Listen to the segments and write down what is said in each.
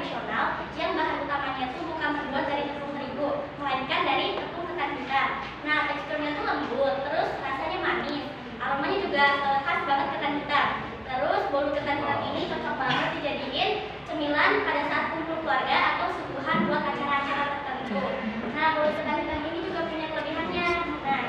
tradisional yang bahan utamanya itu bukan terbuat dari tepung terigu, melainkan dari tepung ketan hitam. Nah, teksturnya itu lembut, terus rasanya manis, aromanya juga khas banget ketan hitam. Terus bolu ketan hitam ini cocok banget dijadiin cemilan pada saat kumpul keluarga atau suguhan buat acara-acara tertentu. Nah, bolu ketan hitam ini juga punya kelebihannya. Nah,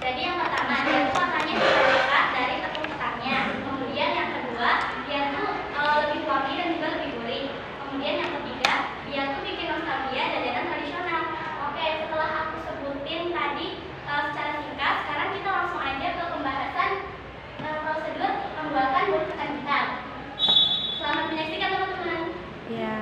jadi yang pertama, dia tuh warnanya terlihat dari tepung ketannya. Kemudian yang kedua, dia tuh lebih wangi dan juga lebih gurih. Kemudian yang ketiga, dia tuh bikin nostalgia jajanan tradisional. Oke, setelah aku sebutin tadi secara singkat, sekarang kita langsung aja ke pembahasan prosedur pembuatan bolu ketan hitam. Selamat menyaksikan teman-teman. Ya.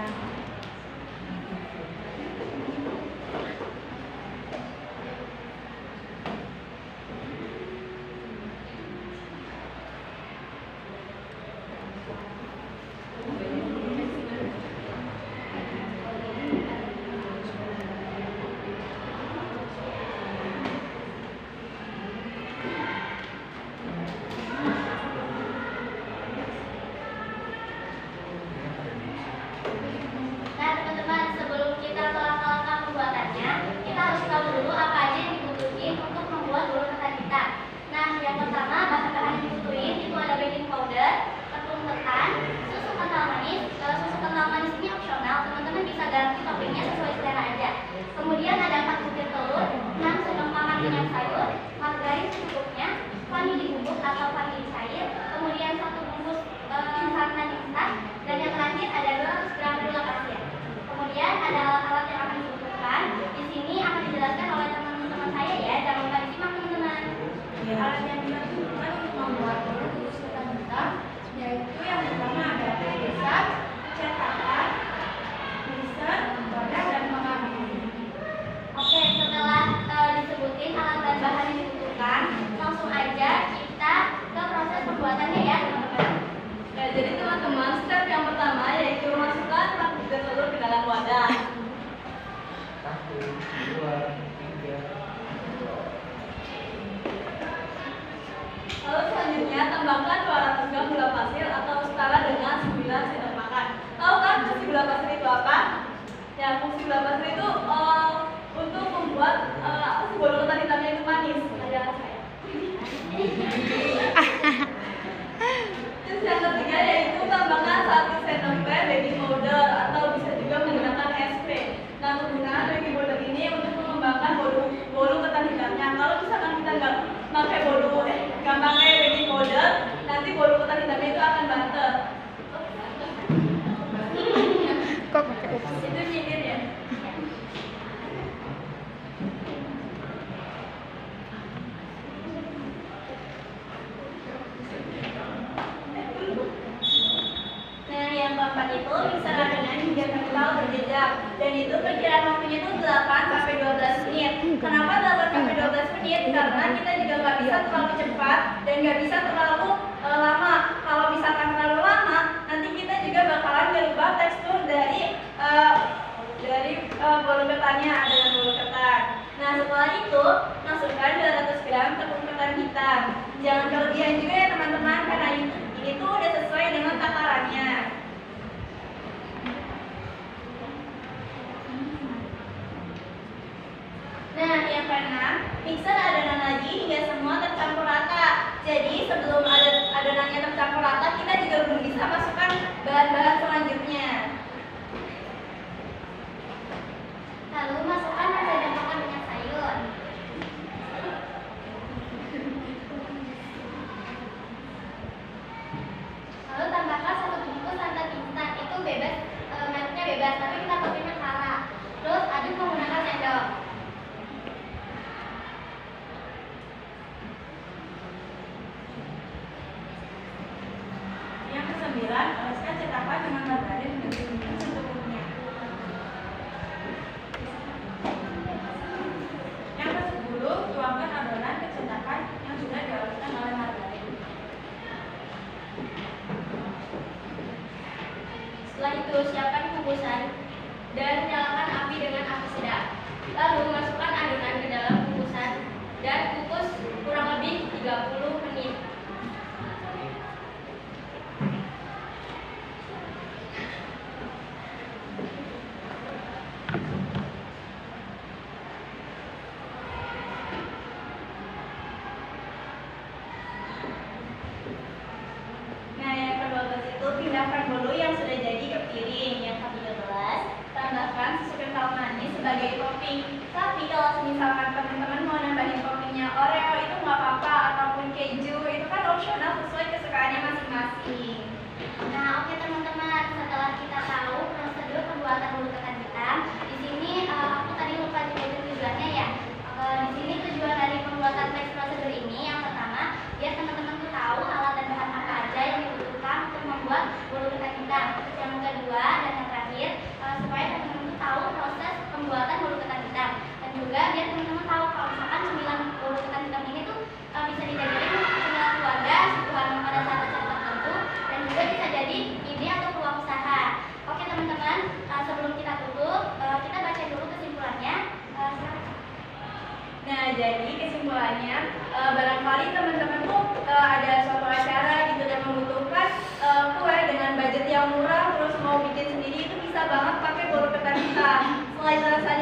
Nah teman-teman, sebelum kita ke langkah-langkah pembuatannya, kita harus tahu dulu apa aja yang dibutuhin untuk membuat bolu ketan hitam. Nah, yang pertama, bahan-bahan yang dibutuhin itu ada baking powder, tepung ketan, susu kental manis. Susu kental manis ini opsional, teman-teman bisa ganti toppingnya sesuai selera aja. Kemudian ada 4 butir telur, 6 sendok makan minyak sayur, margarin secukupnya, vanili bubuk atau vanili cair, kemudian 1 bungkus santan instan, dan yang terakhir ada 200 gram gula pasir. Kemudian ada alat-alat yang akan dibutuhkan. Di sini akan dijelaskan oleh teman-teman saya ya. Jangan lupa disimak teman-teman. Ya. Alat yang dibutuhkan untuk membuat bolu khusus ketan hitam yaitu yang pertama ada irisan, cetakan, mixer, wadah, dan pengaman. Oke, setelah disebutin alat dan bahan yang dibutuhkan, langsung aja kita ke proses pembuatannya ya teman-teman. Nah, jadi teman-teman, step yang pertama yaitu masukkan 4 butir telur ke dalam wadah. 1, 2, 3. Lalu selanjutnya tambahkan 200 gram gula pasir atau setara dengan 9 sendok makan. Tahu kan fungsi gula pasir itu apa? Ya, fungsi gula pasir itu untuk membuat bolu ketan hitamnya itu manis. Ajaran saya. Terus yang ketiga yaitu tambahkan 1 sendok teh baking powder atau bisa juga menggunakan SP. Nah, penggunaan baking powder ini untuk mengembangkan bolu ketan hitamnya. Kalau misalkan kita nggak pakai baking powder, nanti bolu ketan hitamnya itu akan banter. Kok pakai ups? Itu nyindir ya. Nah, yang keempat itu mixer adonan hingga kental berjejak, dan itu perkiraan waktunya itu 8 sampai 12 menit. Kenapa 8 sampai 12 menit? Karena kita juga nggak bisa terlalu cepat dan nggak bisa terlalu lama. Kalau misalkan terlalu lama, nanti kita juga bakalan merubah tekstur dari bolu ketannya dengan bolu ketan. Nah, setelah itu masukkan 200 gram tepung ketan hitam. Jangan kelebihan juga ya teman-teman, karena ini tuh udah sesuai dengan takarannya. Nah, yang keenam, mixer adonan lagi hingga semua tercampur rata. Jadi sebelum adonannya tercampur rata, kita juga belum bisa masukkan bahan-bahan selanjutnya. Lalu masukkan sendok makan minyak sayur. Lalu tambahkan 1 bungkus santan instan. Itu bebas, mereknya bebas, tapi kita pakainya Kara. Terus aduk menggunakan sendok. Yang ke-9, oleskan cetakan dengan margarin dan minyak secukupnya. Yang ke-10, tuangkan adonan ke cetakan yang sudah dioleskan oleh margarin. Setelah itu siapkan kukusan dan nyalakan api dengan api sedang. Lalu masukkan adonan ke dalam kukusan dan kukus kurang lebih 30 menit. mulanya, barangkali teman-teman tuh ada suatu acara gitu dan membutuhkan kue dengan budget yang murah, terus mau bikin sendiri itu bisa banget pakai bolu ketan hitam. Selain rasanya